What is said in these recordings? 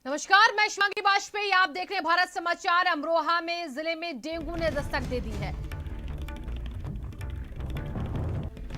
नमस्कार, मैं शिवांगी वाजपेयी। आप देख रहे हैं भारत समाचार। अमरोहा में जिले में डेंगू ने दस्तक दे दी है।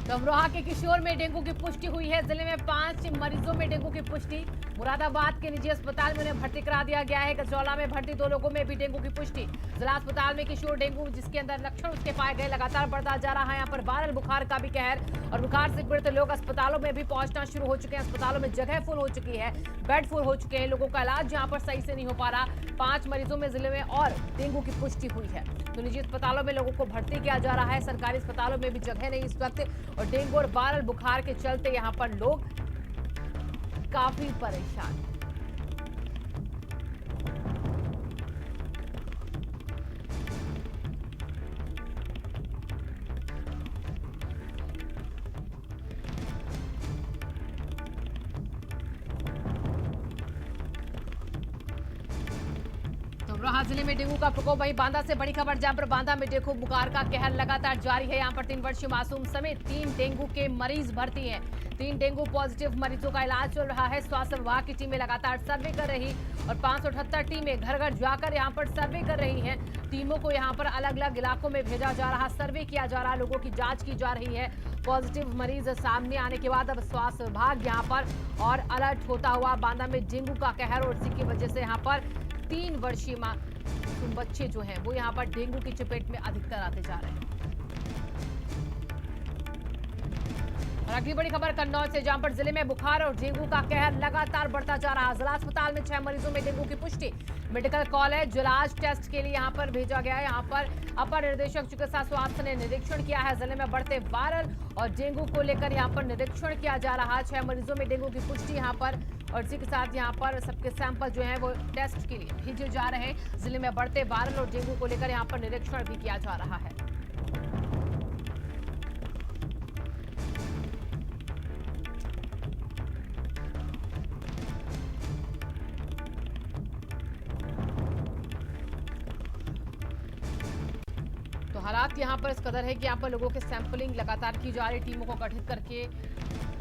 तो अमरोहा के किशोर में डेंगू की पुष्टि हुई है। जिले में 5 मरीजों में डेंगू की पुष्टि। मुरादाबाद के निजी अस्पताल में उन्हें भर्ती करा दिया गया है। गजौला में भर्ती 2 लोगों में भी डेंगू की पुष्टि। जिला अस्पताल में किशोर डेंगू जिसके अंदर लक्षण उसके पाए गए लगातार बढ़ता जा रहा है। यहाँ पर वायरल बुखार का भी कहर और बुखार से पीड़ित लोग अस्पतालों में भी पहुंचना शुरू हो चुके हैं। अस्पतालों में जगह फुल हो चुकी है, बेड फुल हो चुके हैं। लोगों का इलाज यहाँ पर सही से नहीं हो पा रहा। 5 मरीजों में जिले में और डेंगू की पुष्टि हुई है। तो निजी अस्पतालों में लोगों को भर्ती किया जा रहा है। सरकारी अस्पतालों में भी जगह नहीं इस वक्त और डेंगू और वायरल बुखार के चलते यहाँ पर लोग काफी परेशान हैं। अमरोहा जिले में डेंगू का प्रकोप। वहीं बांदा से बड़ी खबर, जहां पर बांदा में डेंगू बुखार का कहर लगातार जारी है। यहां पर 3 वर्षीय मासूम समेत 3 डेंगू के मरीज भर्ती हैं। 3 डेंगू पॉजिटिव मरीजों का इलाज चल रहा है। स्वास्थ्य विभाग की टीमें लगातार सर्वे कर रही और 578 टीमें घर घर जाकर यहां पर सर्वे कर रही हैं। टीमों को यहां पर अलग अलग इलाकों में भेजा जा रहा, सर्वे किया जा रहा, लोगों की जांच की जा रही है। पॉजिटिव मरीज सामने आने के बाद अब स्वास्थ्य विभाग यहां पर और अलर्ट होता हुआ बांदा में डेंगू का कहर और इसी की वजह से यहां पर 3 वर्षीय मासूम बच्चे जो हैं वो यहाँ पर डेंगू की चपेट में अधिकतर आते जा रहे हैं। और अगली बड़ी खबर कन्नौज से, जहां पर जिले में बुखार और डेंगू का कहर लगातार बढ़ता जा रहा है। जिला अस्पताल में 6 मरीजों में डेंगू की पुष्टि। मेडिकल कॉलेज इलाज टेस्ट के लिए यहां पर भेजा गया है। यहां पर अपर निदेशक चिकित्सा स्वास्थ्य ने निरीक्षण किया है। जिले में बढ़ते वायरल और डेंगू को लेकर यहां पर निरीक्षण किया जा रहा है। 6 मरीजों में डेंगू की पुष्टि यहां पर और इसी के साथ यहां पर सबके सैंपल जो हैं वो टेस्ट के लिए भेजे जा रहे हैं। जिले में बढ़ते वायरल और डेंगू को लेकर यहां पर निरीक्षण भी किया जा रहा है। तो हालात यहाँ पर इस कदर है कि यहाँ पर लोगों के सैंपलिंग लगातार की जा रही। टीमों को गठित करके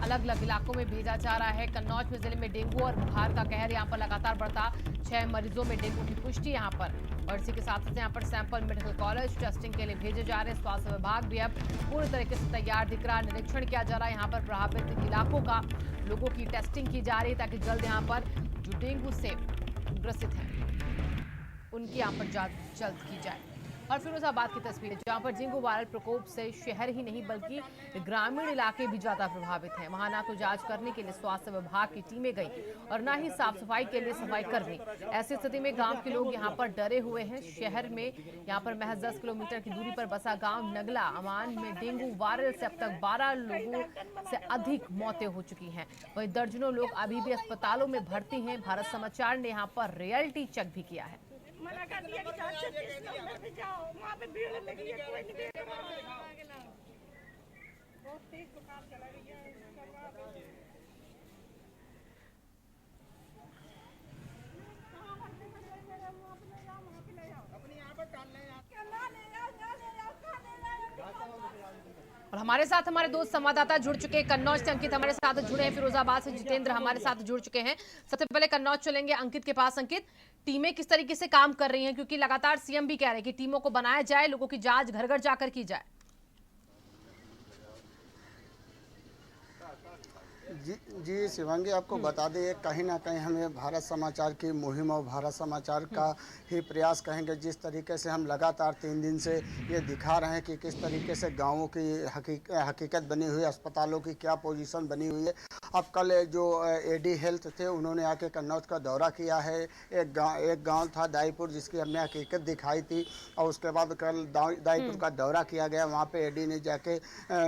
अलग अलग इलाकों में भेजा जा रहा है। कन्नौज में जिले में डेंगू और बुखार का कहर यहाँ पर लगातार बढ़ता। 6 मरीजों में डेंगू की पुष्टि यहाँ पर और इसी के साथ साथ यहाँ पर सैंपल मेडिकल कॉलेज टेस्टिंग के लिए भेजे जा रहे हैं। स्वास्थ्य विभाग भी अब पूरी तरीके से तैयार दिख रहा है। निरीक्षण किया जा रहा है यहाँ पर प्रभावित इलाकों का, लोगों की टेस्टिंग की जा रही है ताकि जल्द यहाँ पर जो डेंगू से ग्रसित है उनकी यहाँ पर जांच जल्द की जाए। और फिरोजाबाद की तस्वीर, जहां पर डेंगू वायरल प्रकोप से शहर ही नहीं बल्कि ग्रामीण इलाके भी ज्यादा प्रभावित हैं। वहां ना तो जांच करने के लिए स्वास्थ्य विभाग की टीमें गई और ना ही साफ सफाई के लिए सफाई कर्मी। ऐसी स्थिति में गांव के लोग यहां पर डरे हुए हैं। शहर में यहां पर महज 10 किलोमीटर की दूरी पर बसा गांव नगला अमान में डेंगू वायरल से अब तक 12 लोगों से अधिक मौतें हो चुकी हैं। वहीं दर्जनों लोग अभी भी अस्पतालों में भर्ती हैं। भारत समाचार ने यहाँ पर रियलिटी चेक भी किया है। मना कर दिया कि 36 नंबर पे जाओ, वहाँ पे भीड़ लगी है, कोई नहीं दे रहा। बहुत तेज बुखार चला गया है। और हमारे साथ हमारे दोस्त संवाददाता जुड़ चुके हैं। कन्नौज से अंकित हमारे साथ जुड़े हैं, फिरोजाबाद से जितेंद्र हमारे साथ जुड़ चुके हैं। सबसे पहले कन्नौज चलेंगे अंकित के पास। अंकित, टीमें किस तरीके से काम कर रही हैं, क्योंकि लगातार सीएम भी कह रहे हैं कि टीमों को बनाया जाए, लोगों की जांच घर घर जाकर की जाए। जी शिवांगी, आपको बता दें कहीं ना कहीं हमें भारत समाचार की मुहिम और भारत समाचार का ही प्रयास कहेंगे। जिस तरीके से हम लगातार 3 दिन से ये दिखा रहे हैं कि किस तरीके से गांवों की हकीकत बनी हुई है, अस्पतालों की क्या पोजीशन बनी हुई है। अब कल जो एडी हेल्थ थे उन्होंने आके कन्नौज का दौरा किया है। एक गाँव था दाईपुर जिसकी हमने हकीकत दिखाई थी और उसके बाद कल दाईपुर का दौरा किया गया। वहाँ पर एडी ने जाके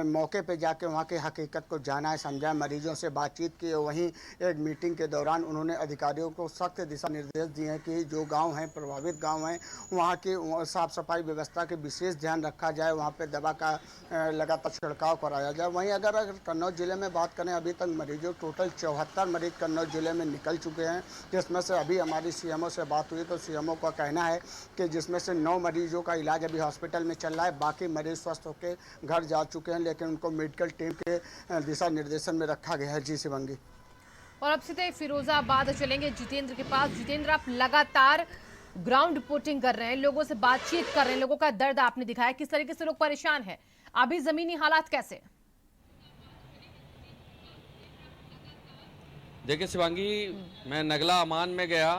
मौके पर जाके वहाँ की हकीकत को जाना है, समझा, मरीजों से बातचीत की। वहीं एक मीटिंग के दौरान उन्होंने अधिकारियों को सख्त दिशा निर्देश दिए हैं कि जो गांव हैं, प्रभावित गांव हैं, वहां की साफ सफाई व्यवस्था के विशेष ध्यान रखा जाए, वहां पे दवा का लगातार छिड़काव कराया जाए। वहीं अगर कन्नौज जिले में बात करें, अभी तक मरीजों टोटल 74 मरीज कन्नौज जिले में निकल चुके हैं, जिसमें से अभी हमारी सीएमओ से बात हुई तो सीएमओ का कहना है कि जिसमें से 9 मरीजों का इलाज अभी हॉस्पिटल में चल रहा है। बाकी मरीज स्वस्थ होकर घर जा चुके हैं, लेकिन उनको मेडिकल टीम के दिशा निर्देशन में रखा गया है। जी शिवांगी। और अब सीधे फिरोजाबाद चलेंगे जितेंद्र के पास। जितेंद्र, आप लगातार ग्राउंड रिपोर्टिंग कर रहे हैं, लोगों से बातचीत कर रहे हैं, लोगों का दर्द आपने दिखाया, किस तरीके से लोग परेशान हैं, अभी जमीनी हालात कैसे? देखिए शिवांगी, मैं नगला अमान में गया,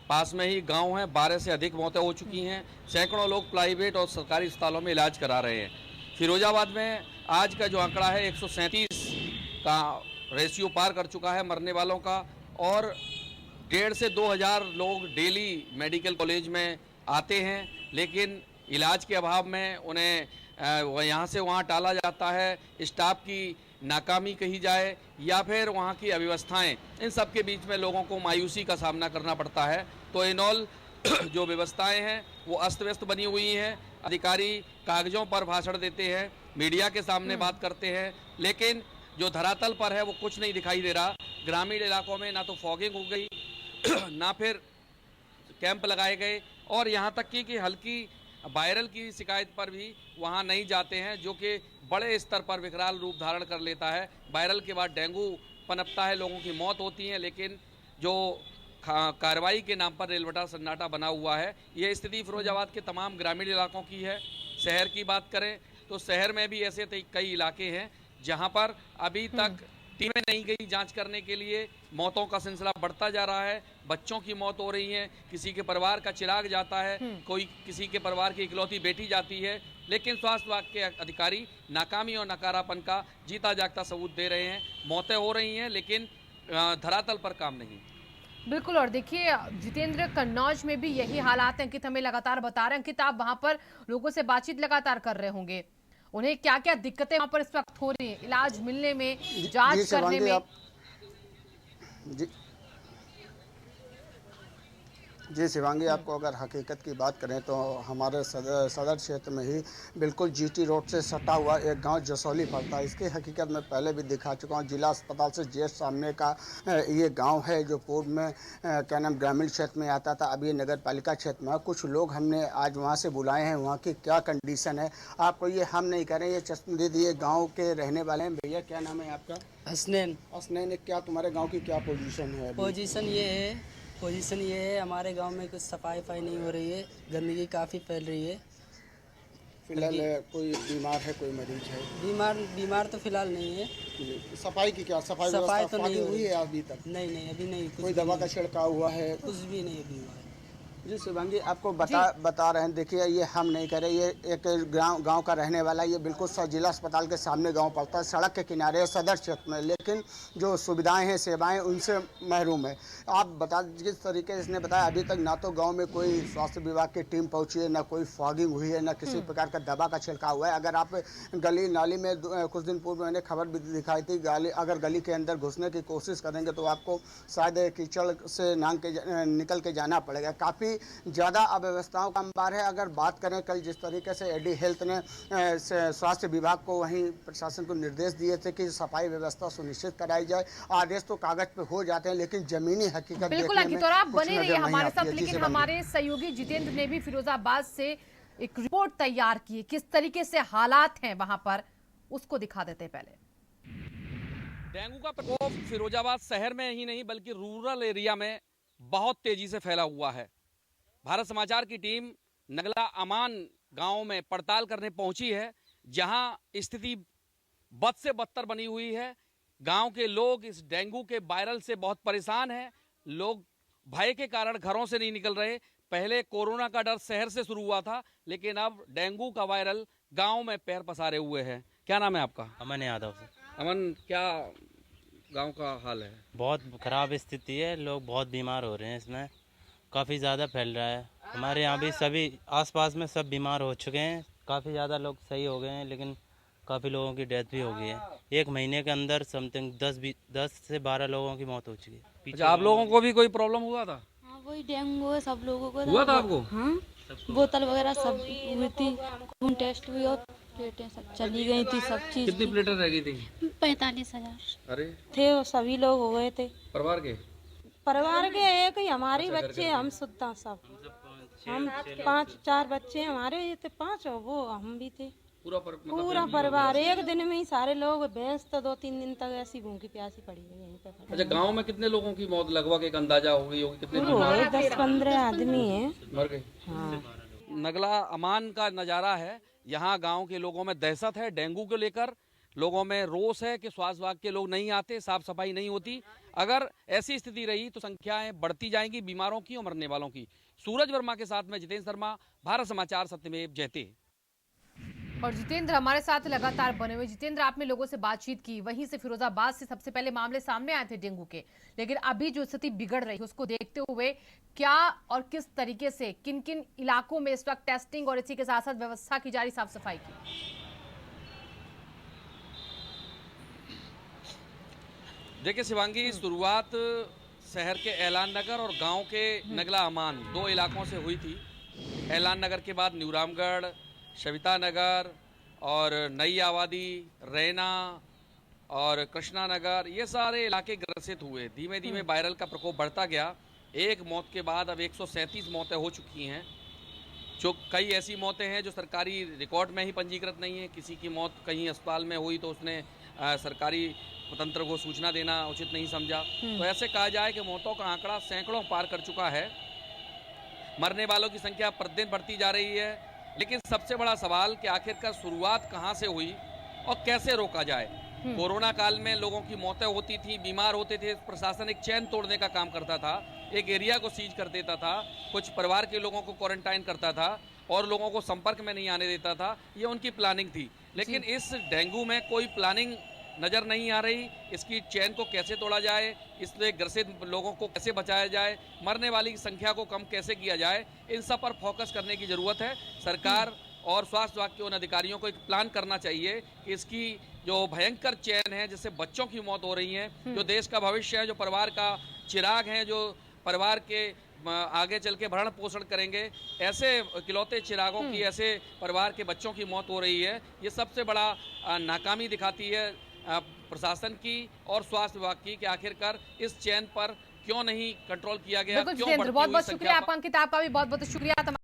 पास में ही गांव है, 12 से अधिक मौतें हो चुकी हैं। सैकड़ों लोग प्राइवेट और सरकारी अस्पतालों में इलाज करा रहे हैं। फिरोजाबाद में आज का जो आंकड़ा है 137 का रेशियो पार कर चुका है मरने वालों का, और 1,500 से 2,000 लोग डेली मेडिकल कॉलेज में आते हैं, लेकिन इलाज के अभाव में उन्हें यहाँ से वहाँ टाला जाता है। स्टाफ की नाकामी कही जाए या फिर वहाँ की अव्यवस्थाएं, इन सब के बीच में लोगों को मायूसी का सामना करना पड़ता है। तो इन ऑल जो व्यवस्थाएं हैं वो अस्त व्यस्त बनी हुई हैं। अधिकारी कागजों पर भाषण देते हैं, मीडिया के सामने बात करते हैं, लेकिन जो धरातल पर है वो कुछ नहीं दिखाई दे रहा। ग्रामीण इलाकों में ना तो फॉगिंग हो गई ना फिर कैंप लगाए गए, और यहाँ तक कि हल्की वायरल की शिकायत पर भी वहाँ नहीं जाते हैं, जो कि बड़े स्तर पर विकराल रूप धारण कर लेता है। वायरल के बाद डेंगू पनपता है, लोगों की मौत होती है, लेकिन जो कार्रवाई के नाम पर रेलवटा सन्नाटा बना हुआ है, ये स्थिति फिरोजाबाद के तमाम ग्रामीण इलाकों की है। शहर की बात करें तो शहर में भी ऐसे कई इलाके हैं जहाँ पर अभी तक टीमें नहीं गई जांच करने के लिए। मौतों का सिलसिला बढ़ता जा रहा है, बच्चों की मौत हो रही है, किसी के परिवार का चिराग जाता है, कोई किसी के परिवार की इकलौती बेटी जाती है, लेकिन स्वास्थ्य विभाग के अधिकारी नाकामी और नकारापन का जीता जागता सबूत दे रहे हैं। मौतें हो रही हैं लेकिन धरातल पर काम नहीं। बिल्कुल, और देखिए जितेंद्र, कन्नौज में भी यही हालात हैं। अंकित हमें लगातार बता रहे हैं, अंकित आप वहां पर लोगों से बातचीत लगातार कर रहे होंगे, उन्हें क्या क्या दिक्कतें वहां पर इस वक्त हो रही हैं, इलाज मिलने में, जांच करने में? जी शिवांगी, आपको अगर हकीकत की बात करें तो हमारे सदर क्षेत्र में ही बिल्कुल जीटी रोड से सटा हुआ एक गांव जसौली पड़ता है। इसकी हकीकत मैं पहले भी दिखा चुका हूं। जिला अस्पताल से जस्ट सामने का ये गांव है, जो पूर्व में क्या नाम ग्रामीण क्षेत्र में आता था, अब ये नगर पालिका क्षेत्र में। कुछ लोग हमने आज वहाँ से बुलाए हैं, वहाँ की क्या कंडीशन है आपको ये हम नहीं करें। ये चश्मदीद ये गाँव के रहने वाले हैं। भैया क्या नाम है आपका? हसनैन। हसनैन, क्या तुम्हारे गाँव की क्या पोजीशन है? पोजीशन ये है हमारे गांव में कुछ सफाई नहीं हो रही है, गंदगी काफ़ी फैल रही है। फिलहाल कोई बीमार है, कोई मरीज है? बीमार तो फिलहाल नहीं है। सफाई की क्या सफाई तो नहीं हुई है अभी तक? नहीं अभी नहीं। कोई दवा का छिड़काव हुआ है? कुछ भी नहीं अभी हुआ है। जी शिवांगी, आपको बता रहे हैं, देखिए ये हम नहीं करें। ये एक गांव का रहने वाला, ये बिल्कुल जिला अस्पताल के सामने गांव पड़ता है, सड़क के किनारे सदर क्षेत्र में, लेकिन जो सुविधाएं हैं, सेवाएं, उनसे महरूम है। आप बता, जिस तरीके से इसने बताया, अभी तक ना तो गांव में कोई स्वास्थ्य विभाग की टीम पहुंची है, ना कोई फॉगिंग हुई है, ना किसी प्रकार का दवा का छिड़काव हुआ है। अगर आप गली नाली में कुछ दिन पूर्व मैंने खबर भी दिखाई थी, अगर गली के अंदर घुसने की कोशिश करेंगे तो आपको शायद कीचड़ से निकल के जाना पड़ेगा। काफ़ी ज़्यादा अव्यवस्थाओं का अंबार है। अगर बात करें, कल जिस तरीके से एडी हेल्थ ने स्वास्थ्य विभाग को, वहीं प्रशासन को निर्देश दिए थे कि सफाई व्यवस्था सुनिश्चित कराई जाए। आदेश तो कागज पे हो जाते हैं, लेकिन जमीनी हकीकत बिल्कुल अंकित, और आप बने रहिए हमारे साथ। लेकिन हमारे सहयोगी जितेंद्र ने भी फिरोजाबाद से एक रिपोर्ट तैयार की है, किस तरीके से हालात हैं वहां पर, उसको दिखा देते हैं पहले। डेंगू का प्रकोप फिरोजाबाद शहर में ही नहीं बल्कि रूरल एरिया में बहुत तेजी से फैला हुआ है। भारत समाचार की टीम नगला अमान गांव में पड़ताल करने पहुंची है, जहां स्थिति बद से बदतर बनी हुई है। गांव के लोग इस डेंगू के वायरल से बहुत परेशान हैं। लोग भय के कारण घरों से नहीं निकल रहे। पहले कोरोना का डर शहर से शुरू हुआ था, लेकिन अब डेंगू का वायरल गांव में पैर पसारे हुए है। क्या नाम है आपका? अमन यादव से। अमन, क्या गांव का हाल है? बहुत खराब स्थिति है, लोग बहुत बीमार हो रहे हैं, इसमें काफ़ी ज़्यादा फैल रहा है। हमारे यहाँ भी सभी आसपास में सब बीमार हो चुके हैं, काफ़ी ज़्यादा लोग सही हो गए हैं, लेकिन काफ़ी लोगों की डेथ भी हो गई है। एक महीने के अंदर समथिंग 10 से 12 लोगों की मौत हो चुकी है। अच्छा, आप लोगों को भी कोई प्रॉब्लम हुआ था? हाँ, वही डेंगू है, सब लोगों को हुआ था। आपको? हाँ, बोतल वगैरह सब हुई थी, खून टेस्ट हुई और प्लेटें सब चली गई थी, सब चीज। कितनी प्लेटें रह गई थी? 45,000 अरे थे, सभी लोग हो गए थे। परिवार के एक ही हमारे बच्चे, हम सुद्धा सब, हम 5-4 बच्चे हमारे ये थे, 5 और वो हम भी थे। पूरा परिवार एक दिन में ही सारे लोग, भैंस तो 2-3 दिन तक ऐसी भूखी प्यासी पड़ी है यहीं पे। अच्छा, गांव में कितने लोगों की मौत लगभग एक अंदाजा हो गई होगी? कितने 10-15 आदमी है मर गए? हाँ। नगला अमान का नज़ारा है। यहाँ गांव के लोगों में दहशत है डेंगू को लेकर, लोगों में रोष है कि स्वास्थ्य विभाग के लोग नहीं आते, साफ सफाई नहीं होती। अगर ऐसी स्थिति रही तो संख्याएं बढ़ती जाएंगी बीमारों की और मरने वालों की। सूरज वर्मा के साथ में जितेंद्र शर्मा, भारत समाचार, सत्यमेव जयते। और जितेंद्र हमारे साथ लगातार बने हुए। जितेंद्र, आपने लोगों से बातचीत की, वहीं से फिरोजाबाद से सबसे पहले मामले सामने आए थे डेंगू के, लेकिन अभी जो स्थिति बिगड़ रही है उसको देखते हुए क्या और किस तरीके से किन किन इलाकों में इस वक्त टेस्टिंग और इसी के साथ साथ व्यवस्था की जा रही साफ सफाई की? देखिए शिवांगी, शुरुआत शहर के ऐलान नगर और गांव के नगला अमान 2 इलाकों से हुई थी। ऐलान नगर के बाद न्यूरामगढ़, सविता नगर और नई आबादी, रैना और कृष्णा नगर, ये सारे इलाके ग्रसित हुए। धीमे धीमे वायरल का प्रकोप बढ़ता गया। एक मौत के बाद अब 137 मौतें हो चुकी हैं। जो कई ऐसी मौतें हैं जो सरकारी रिकॉर्ड में ही पंजीकृत नहीं है। किसी की मौत कहीं अस्पताल में हुई तो उसने सरकारी तंत्र को सूचना देना उचित नहीं समझा। तो ऐसे कहा जाए कि मौतों का आंकड़ा सैकड़ों पार कर चुका है। मरने वालों की संख्या प्रतिदिन बढ़ती जा रही है। लेकिन सबसे बड़ा सवाल कि आखिरकार शुरुआत कहां से हुई और कैसे रोका जाए। कोरोना काल में लोगों की मौतें होती थी, बीमार होते थे, प्रशासन एक चैन तोड़ने का काम करता था, एक एरिया को सीज कर देता था, कुछ परिवार के लोगों को क्वारंटाइन करता था और लोगों को संपर्क में नहीं आने देता था। ये उनकी प्लानिंग थी। लेकिन इस डेंगू में कोई प्लानिंग नज़र नहीं आ रही। इसकी चैन को कैसे तोड़ा जाए, इससे ग्रसित लोगों को कैसे बचाया जाए, मरने वाली की संख्या को कम कैसे किया जाए, इन सब पर फोकस करने की ज़रूरत है। सरकार और स्वास्थ्य विभाग के उन अधिकारियों को एक प्लान करना चाहिए कि इसकी जो भयंकर चैन है, जिससे बच्चों की मौत हो रही है, जो देश का भविष्य है, जो परिवार का चिराग है, जो परिवार के आगे चल के भरण पोषण करेंगे, ऐसे इकलौते चिरागों की, ऐसे परिवार के बच्चों की मौत हो रही है। ये सबसे बड़ा नाकामी दिखाती है प्रशासन की और स्वास्थ्य विभाग की कि आखिरकार इस चैन पर क्यों नहीं कंट्रोल किया गया। बिल्कुल जितेंद्र, बहुत बहुत शुक्रिया आपका। अंकित, आपका भी बहुत बहुत शुक्रिया।